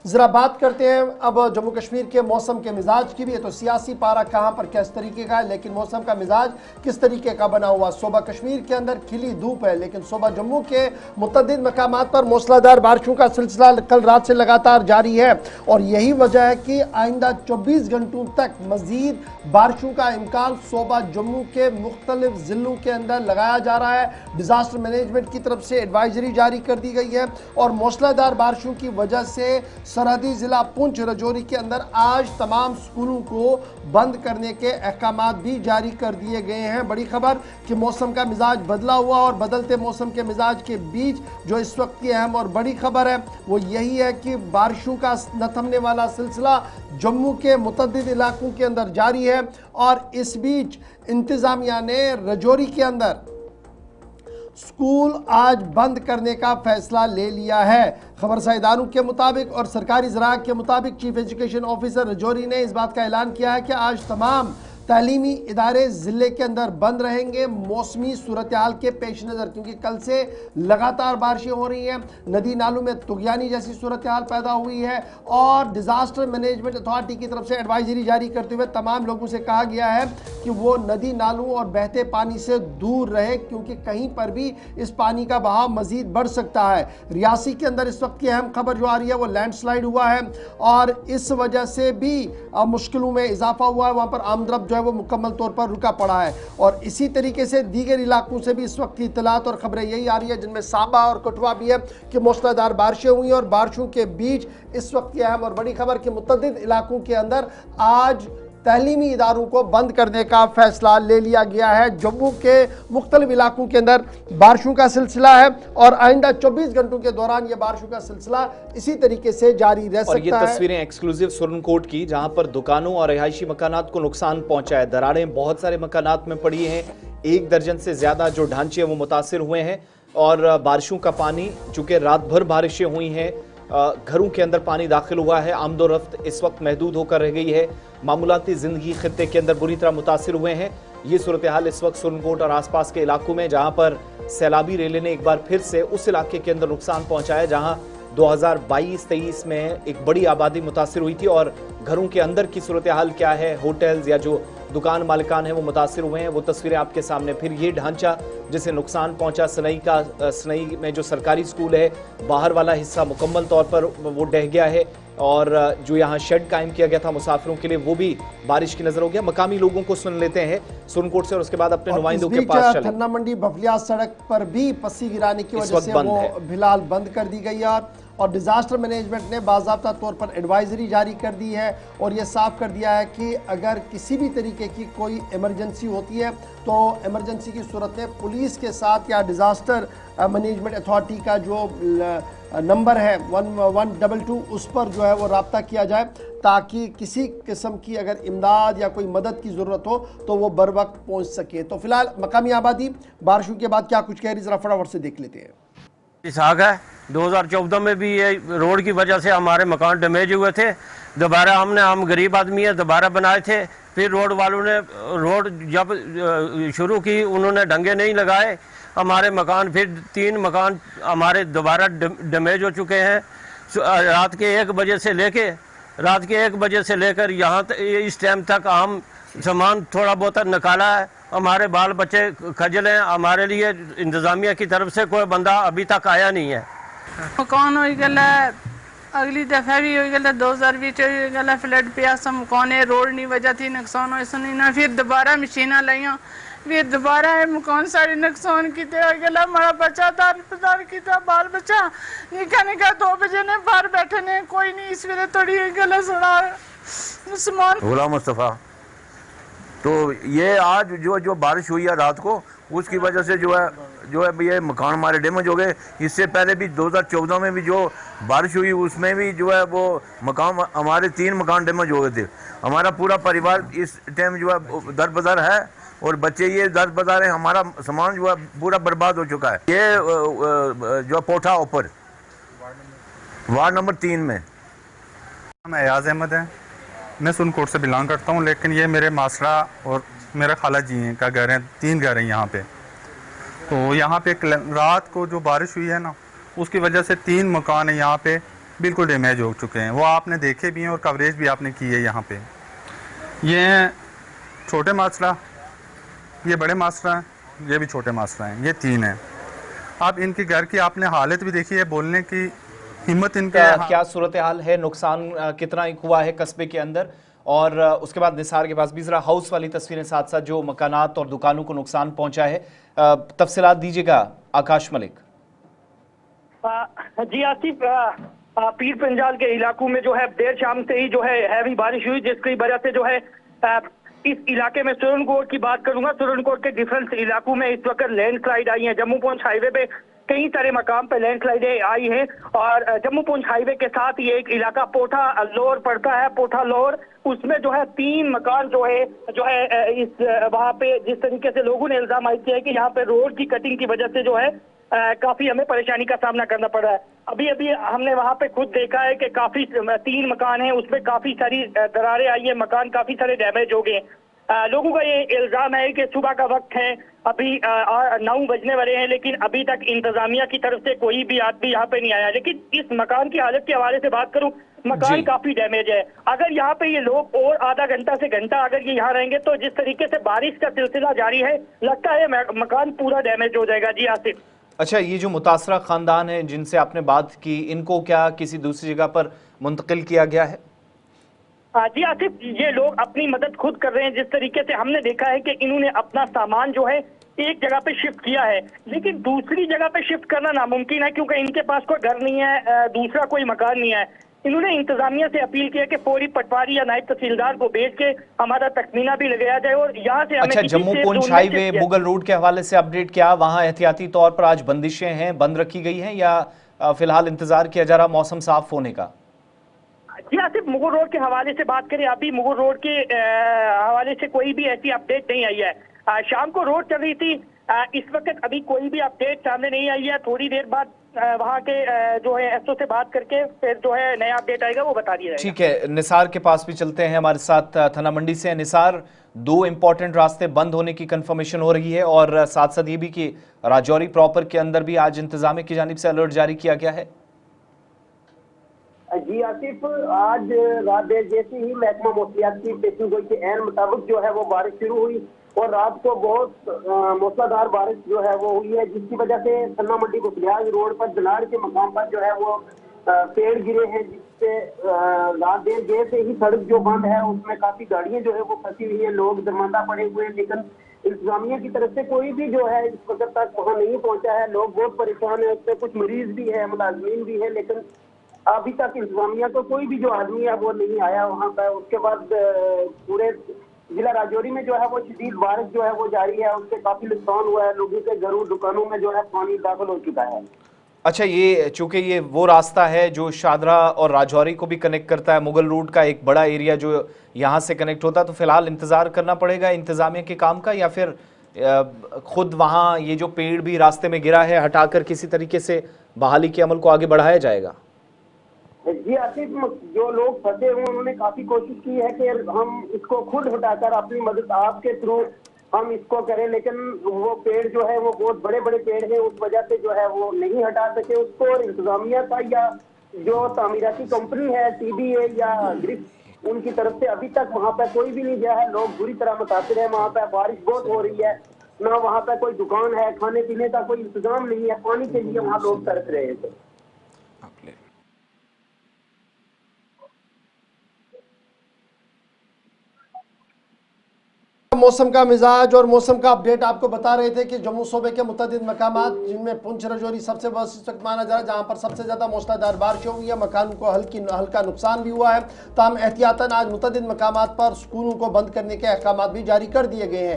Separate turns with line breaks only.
जरा बात करते हैं अब जम्मू कश्मीर के मौसम के मिजाज की भी। है तो सियासी पारा कहां पर किस तरीके का है, लेकिन मौसम का मिजाज किस तरीके का बना हुआ। सुबह कश्मीर के अंदर खिली धूप है, लेकिन सुबह जम्मू के मुतअद्दिद मकामात पर मूसलाधार बारिशों का सिलसिला कल रात से लगातार जारी है और यही वजह है कि आइंदा 24 घंटों तक मजीद बारिशों का इम्कान सुबह जम्मू के मुख्तलिफ जिलों के अंदर लगाया जा रहा है। डिजास्टर मैनेजमेंट की तरफ से एडवाइजरी जारी कर दी गई है और मूसलाधार बारिशों की वजह से सरहदी जिला पुंछ राजौरी के अंदर आज तमाम स्कूलों को बंद करने के अहकामात भी जारी कर दिए गए हैं। बड़ी खबर कि मौसम का मिजाज बदला हुआ और बदलते मौसम के मिजाज के बीच जो इस वक्त की अहम और बड़ी खबर है वो यही है कि बारिशों का न थमने वाला सिलसिला जम्मू के मुतअद्दिद इलाकों के अंदर जारी है और इस बीच इंतजामिया ने राजौरी के अंदर स्कूल आज बंद करने का फैसला ले लिया है। खबरसार इदारों के मुताबिक और सरकारी ज़राए के मुताबिक चीफ एजुकेशन ऑफिसर राजौरी ने इस बात का ऐलान किया है कि आज तमाम तालीमी इदारे ज़िले के अंदर बंद रहेंगे मौसमी सूरत हाल के पेश नज़र, क्योंकि कल से लगातार बारिशें हो रही हैं, नदी नालों में तुगयानी जैसी सूरत हाल पैदा हुई है और डिज़ास्टर मैनेजमेंट अथॉरिटी की तरफ से एडवाइजरी जारी करते हुए तमाम लोगों से कहा गया है कि वो नदी नालों और बहते पानी से दूर रहे, क्योंकि कहीं पर भी इस पानी का बहाव मज़ीद बढ़ सकता है। रियासी के अंदर इस वक्त की अहम खबर जो आ रही है वो लैंडस्लाइड हुआ है और इस वजह से भी मुश्किलों में इजाफा हुआ है। वहाँ पर आमदरफ्त जो है वो मुकम्मल तौर पर रुका पड़ा है और इसी तरीके से दीगर इलाकों से भी इस वक्त की इत्तलात और खबरें यही आ रही है, जिनमें सांबा और कठुआ भी है कि मूसलाधार बारिशें हुई और बारिशों के बीच इस वक्त की अहम और बड़ी खबर कि मुतअद्दिद इलाकों के अंदर आज तालीमी इदारों को बंद करने का फैसला ले लिया गया है। जम्मू के मुख्तलिफ इलाकों के अंदर बारिशों का सिलसिला है और आइंदा 24 घंटों के दौरान ये बारिशों का सिलसिला इसी तरीके से जारी रह सकता है।
और ये तस्वीरें एक्सक्लूसिव सुरनकोट की, जहां पर दुकानों और रिहायशी मकानात को नुकसान पहुंचा है। दरारें बहुत सारे मकानात में पड़ी हैं, 1 दर्जन से ज्यादा जो ढांचे हैं वो मुतासिर हुए हैं और बारिशों का पानी, चूंकि रात भर बारिशें हुई हैं, घरों के अंदर पानी दाखिल हुआ है, आमदोरफ्त इस वक्त महदूद होकर रह गई है, मामूलाती ज़िंदगी खित्ते के अंदर बुरी तरह मुतासिर हुए हैं। ये सूरत हाल इस वक्त सुरनकोट और आसपास के इलाकों में, जहां पर सैलाबी रेले ने एक बार फिर से उस इलाके के अंदर नुकसान पहुंचाया जहां 2022-23 में एक बड़ी आबादी मुतासिर हुई थी और घरों के अंदर की सूरत हाल क्या है, होटल्स या जो दुकान मालिकान हैं वो मुतासिर हुए हैं। वो तस्वीरें आपके सामने। फिर ये ढांचा जिसे नुकसान पहुंचा सनई में जो सरकारी स्कूल है, बाहर वाला हिस्सा मुकम्मल तौर पर वो ढह गया है और जो यहाँ शेड कायम किया गया था मुसाफिरों के लिए वो भी बारिश की नजर हो गया। मकामी लोगों को सुन लेते हैं सुरनकोट से और उसके बाद अपने नुमाइंदों के पास चलें।
थन्ना मंडी बफलिया सड़क पर भी पस्सी गिराने की वजह से वो फिलहाल बंद कर दी गई है और डिज़ास्टर मैनेजमेंट ने बाज़ाब्ता तौर पर एडवाइजरी जारी कर दी है और ये साफ कर दिया है कि अगर किसी भी तरीके की कोई इमरजेंसी होती है तो इमरजेंसी की सूरत में पुलिस के साथ या डिज़ास्टर मैनेजमेंट अथॉरिटी का जो नंबर है 1122 उस पर जो है वो रब्ता किया जाए, ताकि किसी किस्म की अगर इमदाद या कोई मदद की ज़रूरत हो तो वो बर वक्त पहुँच सके। तो फिलहाल मकामी आबादी बारिशों के बाद क्या कुछ कह रही, ज़रा फटाफट से देख लेते हैं।
इसहाक है, 2014 में भी ये रोड की वजह से हमारे मकान डैमेज हुए थे। दोबारा हम गरीब आदमी है, दोबारा बनाए थे। फिर रोड वालों ने रोड जब शुरू की उन्होंने डंगे नहीं लगाए, हमारे मकान फिर 3 मकान हमारे दोबारा डैमेज हो चुके हैं। रात के 1 बजे से लेकर यहाँ इस टाइम तक हम सामान थोड़ा बहुत निकाला है। हमारे बाल बच्चे खजल हैं, हमारे लिए इंतज़ामिया की तरफ से कोई बंदा अभी तक आया नहीं है।
मकान हो गया, अगली दफ़ा भी हो गया 2020 हो गया फ्लड पिया सब मकान रोड नहीं वजह थी नुकसान हो सुनी, फिर दोबारा मशीना लाइया, फिर दोबारा मकान सारे नुकसान किते गला। हमारा बच्चा दार किया, बाल बच्चा निका 2 बजे ने बाहर बैठे ने, कोई नहीं इस वे थोड़ी गला सुना सामान।
गुलाम मुस्तफ़ा, तो ये आज जो बारिश हुई है रात को, उसकी वजह से जो है ये मकान हमारे डैमेज हो गए। इससे पहले भी 2014 में भी जो बारिश हुई उसमें भी जो है वो मकान हमारे 3 मकान डैमेज हो गए थे। हमारा पूरा परिवार इस टाइम जो है दर-बदर है और बच्चे ये दर-बदर है। हमारा सामान जो है पूरा बर्बाद हो चुका है। ये जो पोठा ऊपर वार्ड नंबर 3 में।
मैं एयाज अहमद है, मैं सुरनकोट से बिलोंग करता हूँ, लेकिन ये मेरे मासरा और मेरा खाला जी हैं का घर है, 3 घर हैं यहाँ पे। तो यहाँ पे रात को जो बारिश हुई है ना, उसकी वजह से 3 मकान हैं यहाँ पे बिल्कुल डैमेज हो चुके हैं। वो आपने देखे भी हैं और कवरेज भी आपने की है यहाँ पे। ये हैं छोटे मासरा, ये बड़े मासरा हैं, ये भी छोटे मासरा हैं, ये 3 हैं। अब इनके घर की आपने हालत भी देखी है, बोलने की हिम्मत इनके
क्या सूरत हाल है, नुकसान कितना हुआ है कस्बे के अंदर? और उसके बाद निसार के पास भी जरा हाउस वाली तस्वीरें साथ साथ जो मकानात और दुकानों को नुकसान पहुंचा है, तफसीलात दीजिएगा आकाश मलिक।
जी आसिफ, पीर पंजाल के इलाकों में जो है देर शाम से ही जो है हैवी बारिश हुई, जिसकी वजह से जो है इस इलाके में सुरनकोट की बात करूंगा। सुरनकोट के डिफरेंट इलाकों में इस वक्त लैंडस्लाइड आई है। जम्मू पुंछ हाईवे पे कई सारे मकाम पे लैंडस्लाइडें आई हैं और जम्मू पुंछ हाईवे के साथ ये एक इलाका पोठा लोर पड़ता है, पोठा लोर, उसमें जो है 3 मकान जो है इस वहां पे जिस तरीके से लोगों ने इल्जाम आयद किया है कि यहाँ पे रोड की कटिंग की वजह से जो है काफी हमें परेशानी का सामना करना पड़ रहा है। अभी अभी हमने वहां पे खुद देखा है कि काफी 3 मकान हैं, उसमें काफी सारी दरारें आई है, मकान काफी सारे डैमेज हो गए। लोगों का ये इल्जाम है कि सुबह का वक्त है, अभी 9 बजने वाले हैं, लेकिन अभी तक इंतजामिया की तरफ से कोई भी आदमी यहाँ पे नहीं आया। लेकिन इस मकान की हालत के हवाले से बात करूं, मकान काफी डैमेज है। अगर यहाँ पे ये लोग और आधा घंटा से घंटा अगर ये यहाँ रहेंगे तो जिस तरीके से बारिश का सिलसिला जारी है, लगता है मकान पूरा डैमेज हो जाएगा। जी आसिफ।
अच्छा, ये जो मुतासरा खानदान है जिनसे आपने बात की, इनको क्या किसी दूसरी जगह पर मुंतकिल किया गया है?
जी आसिफ, ये लोग अपनी मदद खुद कर रहे हैं। जिस तरीके से हमने देखा है कि इन्होंने अपना सामान जो है एक जगह पे शिफ्ट किया है, लेकिन दूसरी जगह पे शिफ्ट करना नामुमकिन है क्योंकि इनके पास कोई घर नहीं है, दूसरा कोई मकान नहीं है। इन्होंने इंतजामिया से अपील की है कि फौरी पटवारी या नायब तहसीलदार को भेज के हमारा तखमीना भी लगाया जाए और यहाँ से हमें
जम्मू पुंछ हाईवे मुगल रोड के हवाले से अपडेट क्या वहाँ एहतियाती तौर पर आज बंदिशें हैं, बंद रखी गई हैं या फिलहाल इंतजार किया जा रहा मौसम साफ होने का?
जी आसिफ, मुगल रोड के हवाले से बात करें, अभी मुगल रोड के हवाले से कोई भी ऐसी अपडेट नहीं आई है। शाम को रोड चल रही थी, इस वक्त अभी कोई भी अपडेट सामने नहीं आई है। थोड़ी देर बाद वहाँ के जो है एसओ से बात करके फिर जो है नया अपडेट आएगा वो बता दिया जाएगा।
ठीक है, निसार के पास भी चलते हैं, हमारे साथ थाना मंडी से निसार। 2 इंपॉर्टेंट रास्ते बंद होने की कंफर्मेशन हो रही है और साथ साथ ये भी कि राजौरी प्रॉपर के अंदर भी आज इंतजामिया की जानिब से अलर्ट जारी किया गया है।
जी आसिफ, आज रात देर जैसे ही महकमा मौसमियात की पेशी गोई के ऐन मुताबिक जो है वो बारिश शुरू हुई और रात को बहुत मूसलाधार बारिश जो है वो हुई है, जिसकी वजह से सन्ना मंडी गुसलियाज रोड पर दिनार के मकाम पर जो है वो पेड़ गिरे हैं, जिससे रात देर जैसे ही सड़क जो बंद है उसमें काफी गाड़ियां जो है वो फंसी हुई है, लोग दरमंदा पड़े हुए हैं। लेकिन इंतजामिया की तरफ से कोई भी जो है इस वक्त तक वहाँ नहीं पहुंचा है। लोग बहुत परेशान है, उसमें कुछ मरीज भी है, मुलाजमीन भी है, लेकिन अभी तक इंतजामिया तो कोई भी जो आदमी है वो नहीं आया वहाँ पर। उसके बाद पूरे जिला राजौरी में जो है वो शदीद बारिश जो है वो जारी है, उससे काफी नुकसान हुआ है, लोगों के घरों दुकानों में जो है पानी दाखिल हो चुका है।
अच्छा, ये चूंकि ये वो रास्ता है जो शादरा और राजौरी को भी कनेक्ट करता है, मुगल रोड का एक बड़ा एरिया जो यहाँ से कनेक्ट होता है, तो फिलहाल इंतजार करना पड़ेगा इंतजामिया के काम का या फिर खुद वहाँ ये जो पेड़ भी रास्ते में गिरा है हटाकर किसी तरीके से बहाली के अमल को आगे बढ़ाया जाएगा?
जी आसिफ, जो लोग फंसे हुए उन्होंने काफी कोशिश की है कि हम इसको खुद हटाकर अपनी मदद आपके थ्रू हम इसको करें, लेकिन वो पेड़ जो है वो बहुत बड़े बड़े पेड़ हैं, उस वजह से जो है वो नहीं हटा सके उसको। और इंतजामिया का या जो तामीराती कंपनी है TBA या ग्रिप, उनकी तरफ से अभी तक वहाँ पे कोई भी नहीं गया है। लोग बुरी तरह मुतासिर है, वहाँ पे बारिश बहुत हो रही है, ना वहाँ पे कोई दुकान है, खाने पीने का कोई इंतजाम नहीं है, पानी के लिए वहाँ लोग तरस रहे हैं।
मौसम का मिजाज और मौसम का अपडेट आपको बता रहे थे कि जम्मू सूबे के मुतअद्दिद मकामात जिनमें पुंछ राजौरी सबसे वर्स्ट माना जा रहा है, जहां पर सबसे ज्यादा मूसलाधार बारिश हुई है, मकान को हल्का नुकसान भी हुआ है। ताहम एहतियातन आज मुतअद्दिद मकामात पर स्कूलों को बंद करने के अहकाम भी जारी कर दिए गए हैं।